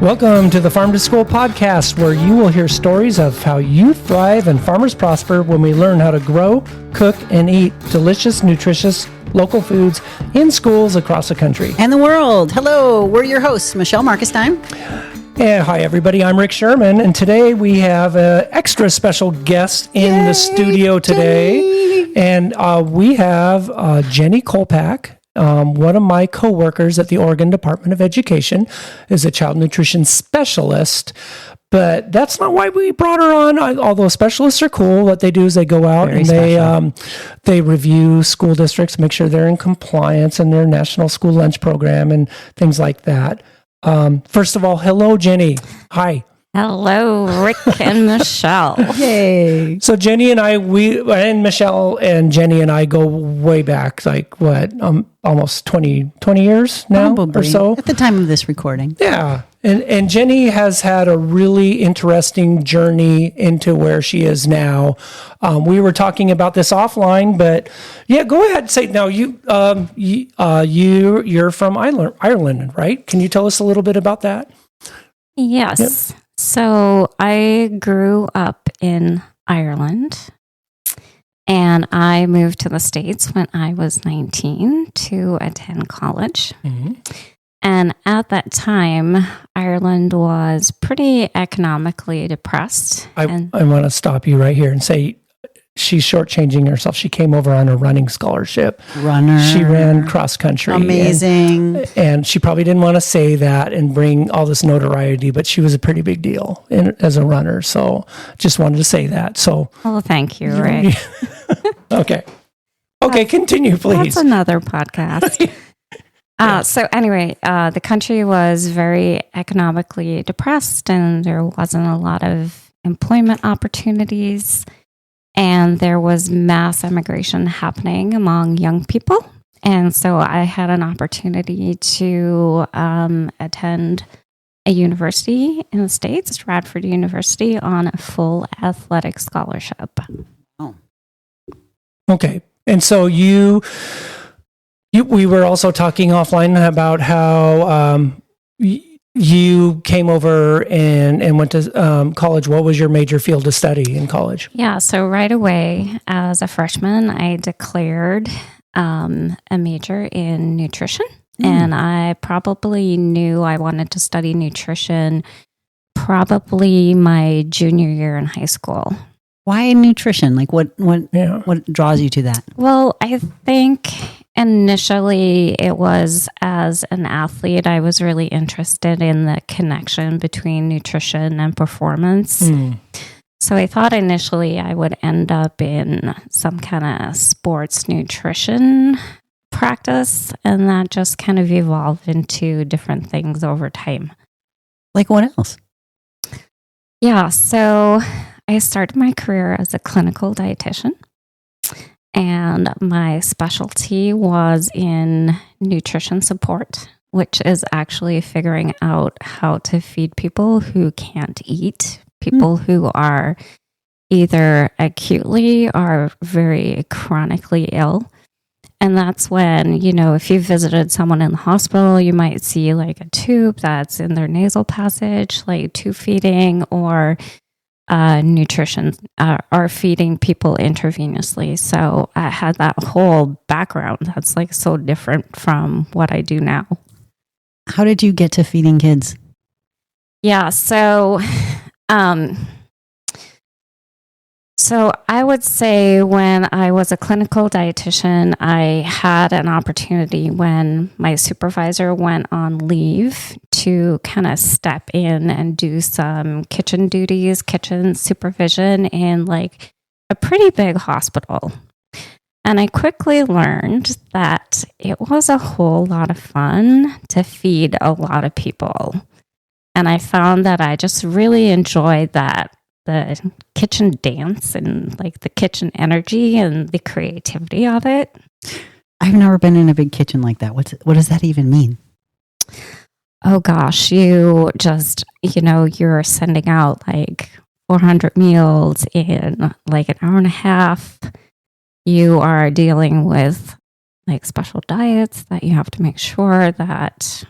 Welcome to the Farm to School podcast, where you will hear stories of how you thrive and farmers prosper when we learn how to grow, cook, and eat delicious, nutritious, local foods in schools across the country. And the world. Hello, we're your hosts, Michelle Markestein. And hi, everybody. I'm Rick Sherman, and today we have an extra special guest in the studio today. Jennie. And we have Jennie Kolpak. One of my coworkers at the Oregon Department of Education is a child nutrition specialist, but that's not why we brought her on. Although specialists are cool, what they do is they go out and they review school districts, make sure they're in compliance in their national school lunch program and things like that. First of all, hello, Jennie. Hi. Hello, Rick and Michelle. Yay. So Jennie and Michelle and Jennie and I go way back, like what, almost 20 years now. Probably. Or so. At the time of this recording. Yeah. And Jennie has had a really interesting journey into where she is now. We were talking about this offline, but yeah, go ahead and say, now you're from Ireland, right? Can you tell us a little bit about that? Yes. Yep. So I grew up in Ireland, and I moved to the States when I was 19 to attend college. Mm-hmm. And at that time, Ireland was pretty economically depressed. I want to stop you right here and say she's shortchanging herself. She came over on a running scholarship. Runner. She ran cross country. Amazing. And she probably didn't want to say that and bring all this notoriety, but she was a pretty big deal as a runner. So just wanted to say that. So, well, thank you, Rick. Okay. Continue, please. That's another podcast. So anyway, the country was very economically depressed, and there wasn't a lot of employment opportunities. And there was mass immigration happening among young people. And so I had an opportunity to attend a university in the States, Radford University, on a full athletic scholarship. Oh. Okay. And so we were also talking offline about how you came over and went to college. What was your major field of study in college? Yeah, so right away as a freshman, I declared a major in nutrition. And I probably knew I wanted to study nutrition probably my junior year in high school. Why nutrition? Like what draws you to that? Well, I think initially it was as an athlete, I was really interested in the connection between nutrition and performance. So I thought initially I would end up in some kind of sports nutrition practice, and that just kind of evolved into different things over time. Like what else? Yeah, so I started my career as a clinical dietitian, and my specialty was in nutrition support, which is actually figuring out how to feed people who can't eat, people who are either acutely or very chronically ill. And that's when, if you visited someone in the hospital, you might see like a tube that's in their nasal passage, like tube feeding, or nutrition or feeding people intravenously. So I had that whole background that's like so different from what I do now. How did you get to feeding kids? Yeah, so I would say when I was a clinical dietitian, I had an opportunity when my supervisor went on leave to kind of step in and do some kitchen duties, kitchen supervision in like a pretty big hospital. And I quickly learned that it was a whole lot of fun to feed a lot of people. And I found that I just really enjoyed that. The kitchen dance and like the kitchen energy and the creativity of it. I've never been in a big kitchen like that. What does that even mean? Oh gosh, you just, you're sending out like 400 meals in like an hour and a half. You are dealing with like special diets that you have to make sure that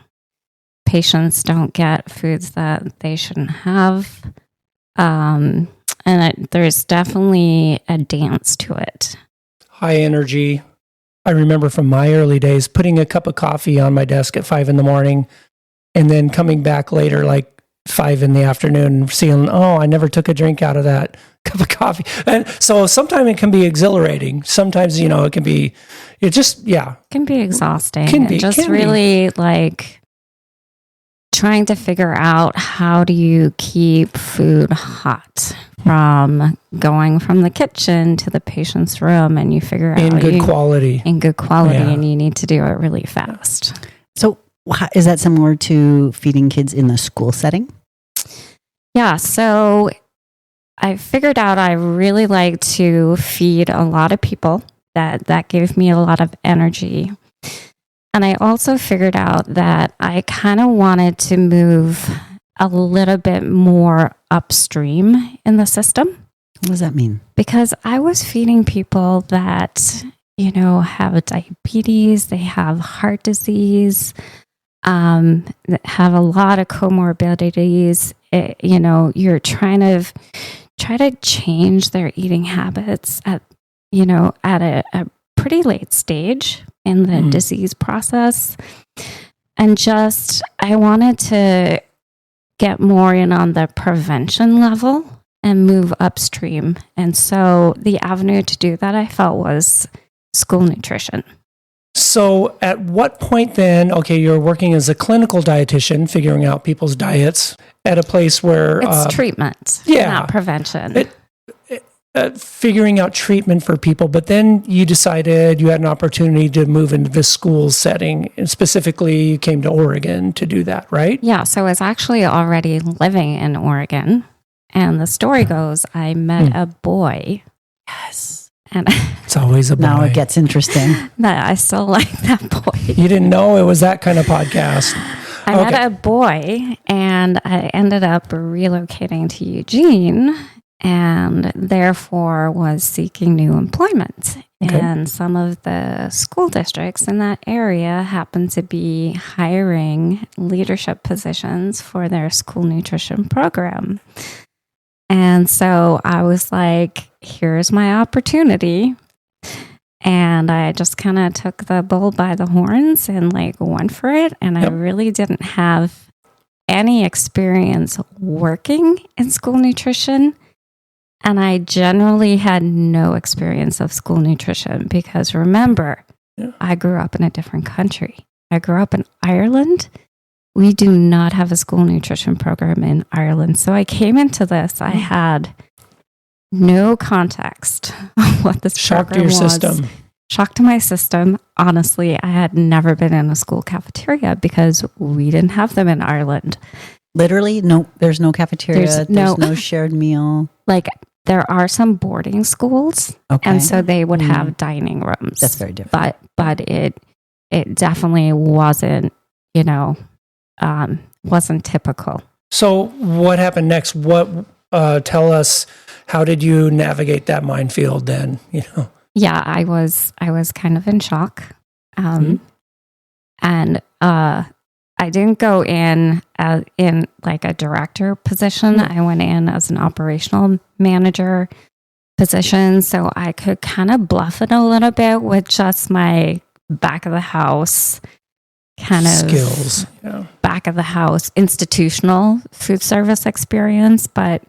patients don't get foods that they shouldn't have. There's definitely a dance to it. High energy. I remember from my early days putting a cup of coffee on my desk at 5 a.m. and then coming back later, like 5 p.m, and seeing, I never took a drink out of that cup of coffee. And so sometimes it can be exhilarating. Sometimes, it can be, It can be exhausting. Really like trying to figure out how do you keep food hot from going from the kitchen to the patient's room, and you figure out in good quality, and you need to do it really fast. So is that similar to feeding kids in the school setting? Yeah. So I figured out I really like to feed a lot of people. That gave me a lot of energy. And I also figured out that I kind of wanted to move a little bit more upstream in the system. What does that mean? Because I was feeding people that, have diabetes, they have heart disease, that have a lot of comorbidities. You're trying to change their eating habits at a pretty late stage in the disease process. And I wanted to get more in on the prevention level and move upstream. And so the avenue to do that, I felt, was school nutrition. So at what point then, you're working as a clinical dietitian, figuring out people's diets at a place where... It's treatment, not prevention. Figuring out treatment for people, but then you decided you had an opportunity to move into the school setting, and specifically you came to Oregon to do that, right? Yeah, so I was actually already living in Oregon, and the story goes I met a boy. Yes. And it's always a boy. Now it gets interesting. That I still like that boy. You didn't know it was that kind of podcast. I met a boy, and I ended up relocating to Eugene, and therefore was seeking new employment. Okay. And some of the school districts in that area happen to be hiring leadership positions for their school nutrition program. And so I was like, here's my opportunity. And I just kind of took the bull by the horns and went for it. And I really didn't have any experience working in school nutrition. And I generally had no experience of school nutrition because remember, I grew up in a different country. I grew up in Ireland. We do not have a school nutrition program in Ireland. So I came into this, I had no context of what this program was. Shock to your system. Shock to my system. Honestly, I had never been in a school cafeteria because we didn't have them in Ireland. Literally, no, there's no cafeteria. There's no shared meal. There are some boarding schools, and so they would have dining rooms. That's very different. But it definitely wasn't, wasn't typical. So what happened next? Tell us, how did you navigate that minefield then? Yeah, I was kind of in shock, and I didn't go in like a director position. I went in as an operational manager position, so I could kind of bluff it a little bit with just my back of the house kind of skills, back of the house institutional food service experience, but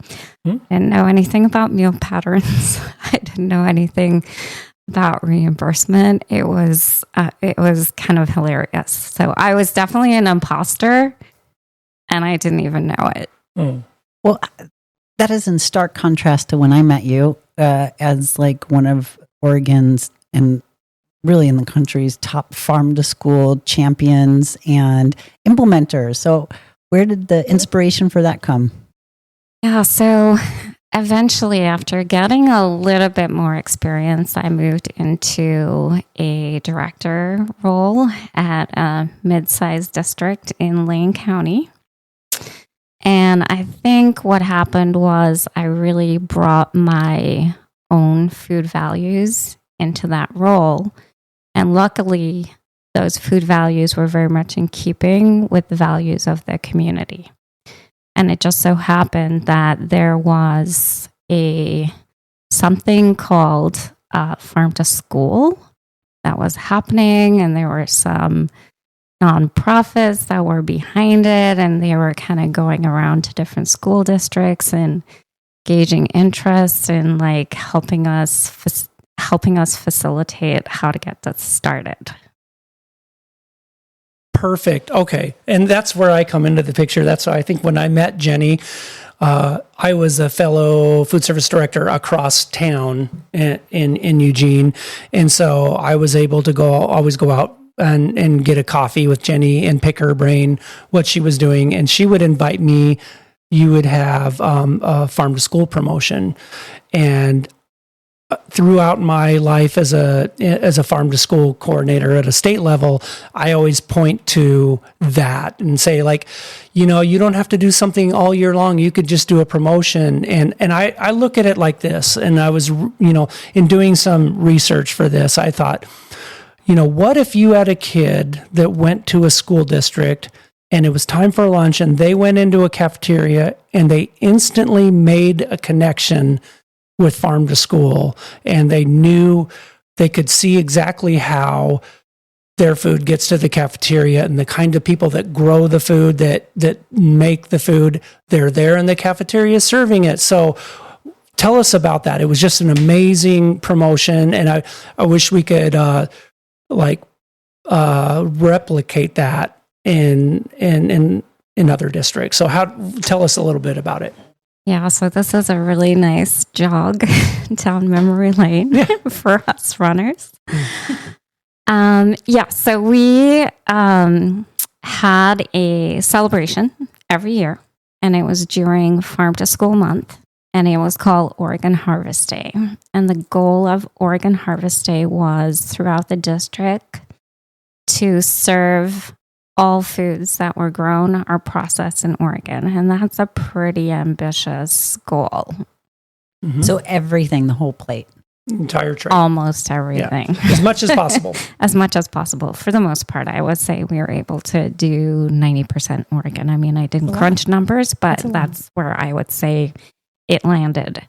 didn't know anything about meal patterns. I didn't know anything about reimbursement. It was kind of hilarious. So I was definitely an imposter, and I didn't even know it. Well, that is in stark contrast to when I met you as one of Oregon's and really in the country's top farm to school champions and implementers. So where did the inspiration for that come? Yeah, so eventually, after getting a little bit more experience, I moved into a director role at a mid-sized district in Lane County. And I think what happened was I really brought my own food values into that role. And luckily, those food values were very much in keeping with the values of the community. And it just so happened that there was something called Farm to School that was happening, and there were some nonprofits that were behind it, and they were kind of going around to different school districts and gauging interest and like helping us facilitate how to get that started. Perfect. Okay. And that's where I come into the picture. That's why I think when I met Jennie, I was a fellow food service director across town in Eugene. And so I was able to always go out and get a coffee with Jennie and pick her brain, what she was doing. And she would invite me. You would have a farm to school promotion. And throughout my life as a farm to school coordinator at a state level, I always point to that and say, like, you don't have to do something all year long. You could just do a promotion. And I look at it like this. And I was, in doing some research for this, I thought, what if you had a kid that went to a school district and it was time for lunch and they went into a cafeteria and they instantly made a connection with farm to school, and they knew they could see exactly how their food gets to the cafeteria and the kind of people that grow the food, that make the food, they're there in the cafeteria serving it. So tell us about that. It was just an amazing promotion, and I wish we could replicate that in other districts. So tell us a little bit about it. Yeah, so this is a really nice jog down memory lane for us runners. So we had a celebration every year, and it was during Farm to School Month, and it was called Oregon Harvest Day. And the goal of Oregon Harvest Day was throughout the district to serve all foods that were grown or processed in Oregon. And that's a pretty ambitious goal. Mm-hmm. So everything, the whole plate. Entire tray. Almost everything. Yeah. As much as possible. As much as possible. For the most part, I would say we were able to do 90% Oregon. I mean, I didn't crunch numbers, but that's where I would say it landed.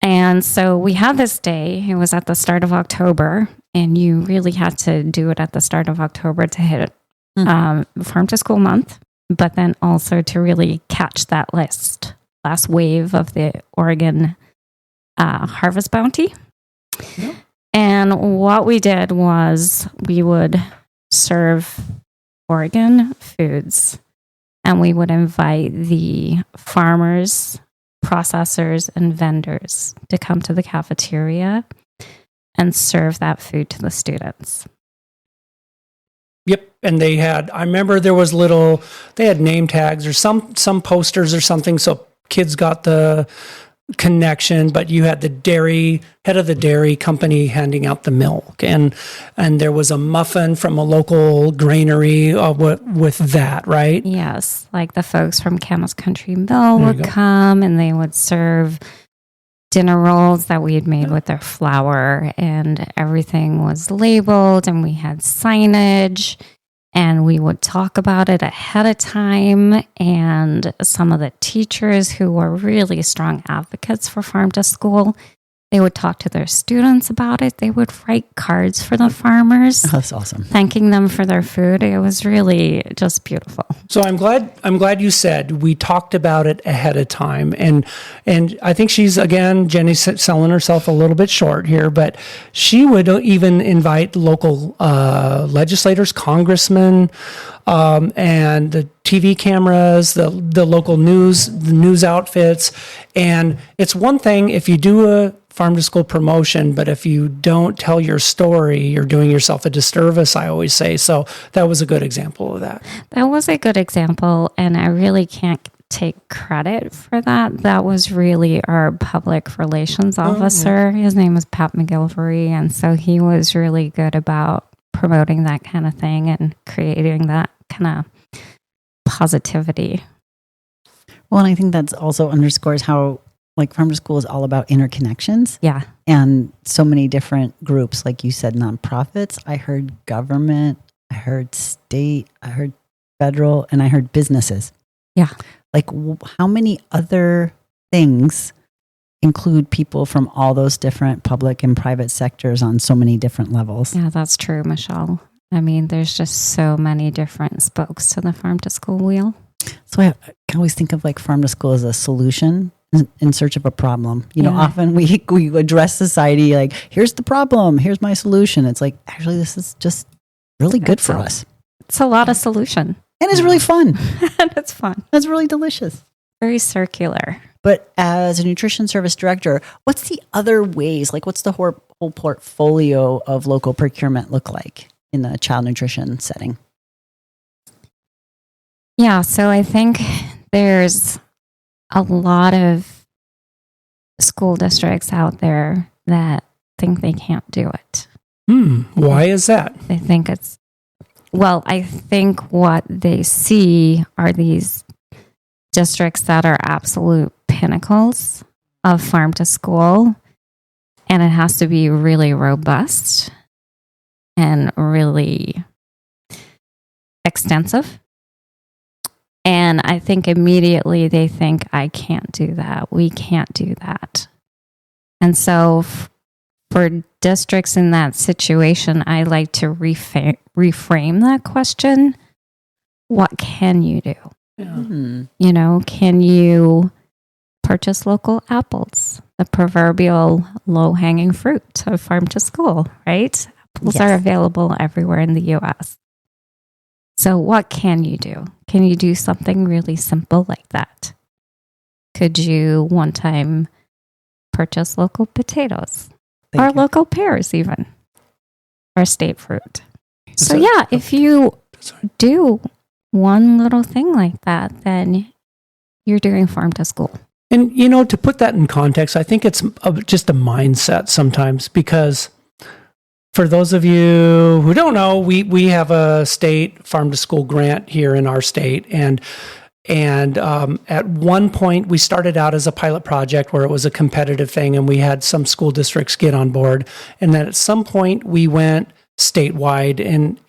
And so we had this day. It was at the start of October, and you really had to do it at the start of October to hit Farm to School Month, but then also to really catch that last wave of the Oregon Harvest Bounty. Yep. And what we did was we would serve Oregon foods, and we would invite the farmers, processors, and vendors to come to the cafeteria and serve that food to the students. Yep. And I remember there was they had name tags or some posters or something. So kids got the connection, but you had the head of the dairy company handing out the milk, and there was a muffin from a local granary with that, right? Yes. Like the folks from Camas Country Mill would come, and they would serve dinner rolls that we had made with their flour, and everything was labeled, and we had signage, and we would talk about it ahead of time. And some of the teachers who were really strong advocates for Farm to School, they would talk to their students about it. They would write cards for the farmers. Oh, that's awesome. Thanking them for their food. It was really just beautiful. So I'm glad you said we talked about it ahead of time. And I think Jennie's selling herself a little bit short here, but she would even invite local legislators, congressmen, and the TV cameras, the local news outfits. And it's one thing if you do a farm to school promotion, but if you don't tell your story, you're doing yourself a disservice, I always say. So that was a good example of that. That was a good example, and I really can't take credit for that. That was really our public relations officer. Oh, yeah. His name was Pat McGilvery, and so he was really good about promoting that kind of thing and creating that kind of positivity. Well, and I think that also underscores how like farm to school is all about interconnections. Yeah. And so many different groups, like you said, nonprofits. I heard government, I heard state, I heard federal, and I heard businesses. Yeah. Like how many other things include people from all those different public and private sectors on so many different levels? Yeah, that's true, Michelle. I mean, there's just so many different spokes to the farm to school wheel. So I can always think of like farm to school as a solution in search of a problem. You know, Yeah. often we address society like, here's the problem, here's my solution. It's like, actually, this is just really good for us. It's a lot of solution. And it's really fun. And it's fun. It's really delicious. Very circular. But as a nutrition service director, what's the other ways? Like, what's the whole portfolio of local procurement look like in the child nutrition setting? Yeah, so I think there's a lot of school districts out there that think they can't do it. Why is that? They think I think what they see are these districts that are absolute pinnacles of farm to school, and it has to be really robust and really extensive. And I think immediately they think, I can't do that. We can't do that. And so for districts in that situation, I like to reframe that question. What can you do? Mm-hmm. You know, can you purchase local apples? The proverbial low-hanging fruit of farm to school, right? Apples Yes. are available everywhere in the U.S. So what can you do? Can you do something really simple like that? Could you one time purchase local potatoes or local pears even, or state fruit? So yeah, if you do one little thing like that, then you're doing farm to school. And, you know, to put that in context, I think it's just a mindset sometimes, because for those of you who don't know, we have a state farm to school grant here in our state. And at one point we started out as a pilot project where it was a competitive thing, and we had some school districts get on board. And then at some point we went statewide,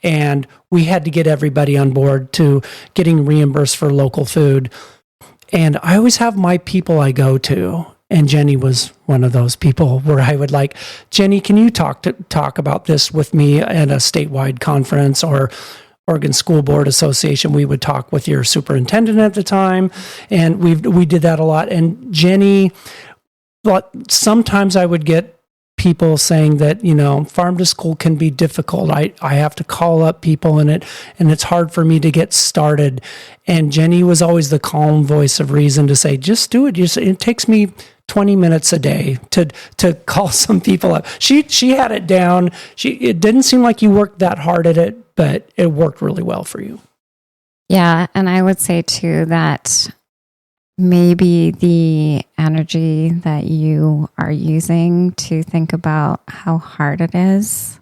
and we had to get everybody on board to getting reimbursed for local food. And I always have my people I go to, and Jennie was one of those people where I would like, Jennie, can you talk about this with me at a statewide conference or Oregon School Board Association? We would talk with your superintendent at the time, and we did that a lot. And Jennie, but sometimes I would get people saying that, you know, farm to school can be difficult. I have to call up people and it's hard for me to get started. And Jennie was always the calm voice of reason to say, just do it. It takes me 20 minutes a day to call some people up. She had it down. It didn't seem like you worked that hard at it, but it worked really well for you. Yeah, and I would say too that maybe the energy that you are using to think about how hard it is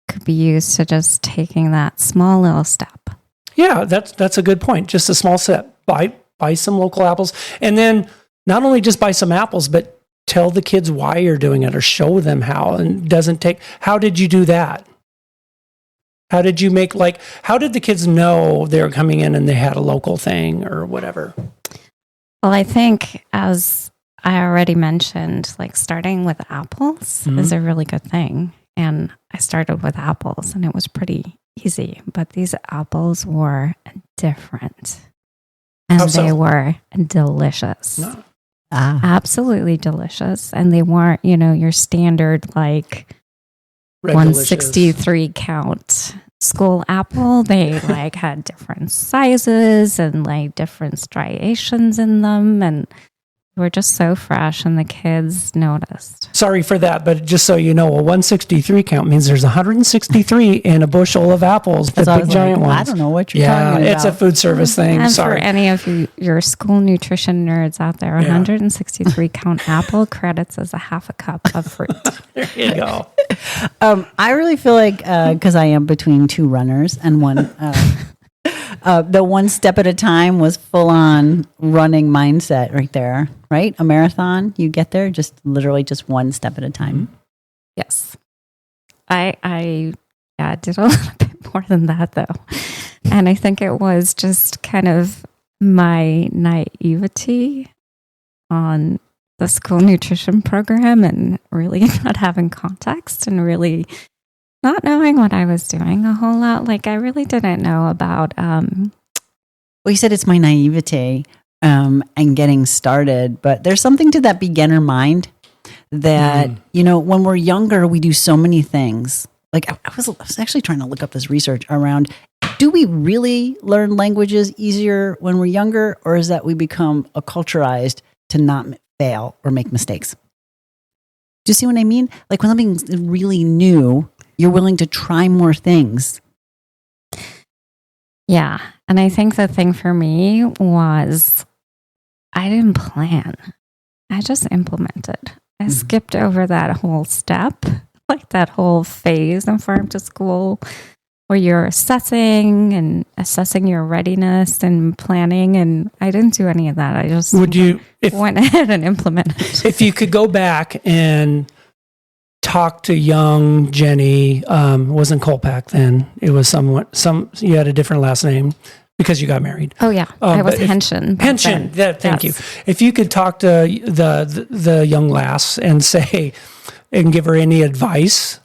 could be used to just taking that small little step. Yeah, that's a good point. Just a small step. Buy some local apples, and then not only just buy some apples, but tell the kids why you're doing it or show them how. And it doesn't take. How did you do that? How did you how did the kids know they were coming in and they had a local thing or whatever? Well, I think, as I already mentioned, starting with apples is a really good thing. And I started with apples, and it was pretty easy. But these apples were different. And they were delicious. No. Absolutely delicious. And they weren't, your standard, Red 163 count school apple. They had different sizes and different striations in them, and they were just so fresh, and the kids noticed. Sorry for that, but just so you know, a 163 count means there's 163 in a bushel of apples, the big giant ones. I don't know what you're talking about. Yeah, it's a food service thing. And Sorry. for any of your school nutrition nerds out there, 163 count apple credits as a half a cup of fruit. There you go. I really feel like, because I am between two runners, and one, the one step at a time was full on running mindset right there. right? A marathon, you get there just literally just one step at a time. Yes. I did a little bit more than that though. And I think it was just kind of my naivety on the school nutrition program and really not having context and really not knowing what I was doing a whole lot. Like I really didn't know about Well, you said it's my naivete and getting started, but there's something to that beginner mind that, when we're younger, we do so many things. Like I was actually trying to look up this research around, do we really learn languages easier when we're younger, or is that we become acculturized to not fail or make mistakes? Do you see what I mean? Like when something's really new, you're willing to try more things. Yeah. And I think the thing for me was I didn't plan. I just implemented. I skipped over that whole step, like that whole phase in farm to school where you're assessing your readiness and planning. And I didn't do any of that. I just went ahead and implemented. If you could go back and talk to young Jennie, wasn't Kolpak then. It was you had a different last name because you got married. Oh yeah. I was Henshin. Henshin. Thank you. If you could talk to the young lass and give her any advice,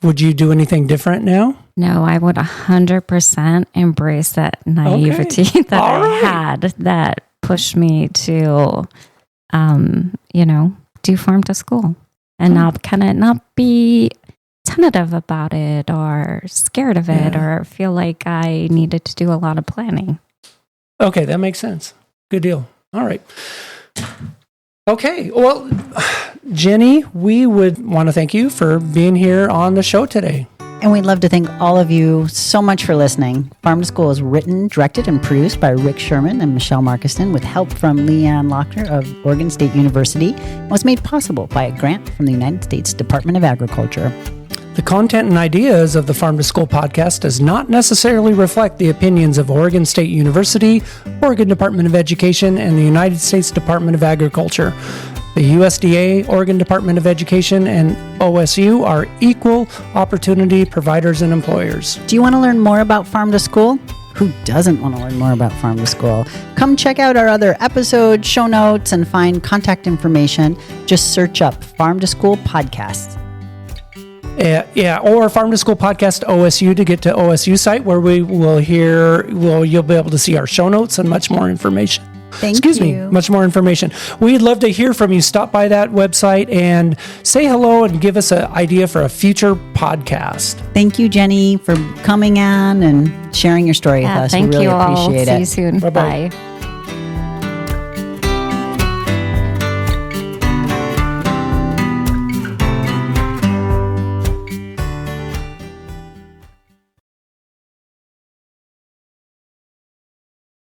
would you do anything different now? No, I would 100% embrace that naivety that I had that pushed me to, do farm to school and not be tentative about it or scared of it or feel like I needed to do a lot of planning. Okay, that makes sense. Good deal. All right. Okay, well, Jennie, we would want to thank you for being here on the show today. And we'd love to thank all of you so much for listening. Farm to School is written, directed, and produced by Rick Sherman and Michelle Markiston with help from Leanne Lochner of Oregon State University and was made possible by a grant from the United States Department of Agriculture. The content and ideas of the Farm to School podcast does not necessarily reflect the opinions of Oregon State University, Oregon Department of Education, and the United States Department of Agriculture. The USDA, Oregon Department of Education, and OSU are equal opportunity providers and employers. Do you want to learn more about Farm to School? Who doesn't want to learn more about Farm to School? Come check out our other episodes, show notes, and find contact information. Just search up Farm to School Podcast. Or Farm to School Podcast OSU to get to OSU site where you'll be able to see our show notes and much more information. Much more information. We'd love to hear from you. Stop by that website and say hello and give us an idea for a future podcast. Thank you, Jennie, for coming on and sharing your story with us. Thank we really you all. appreciate See it. you soon. Bye-bye. Bye.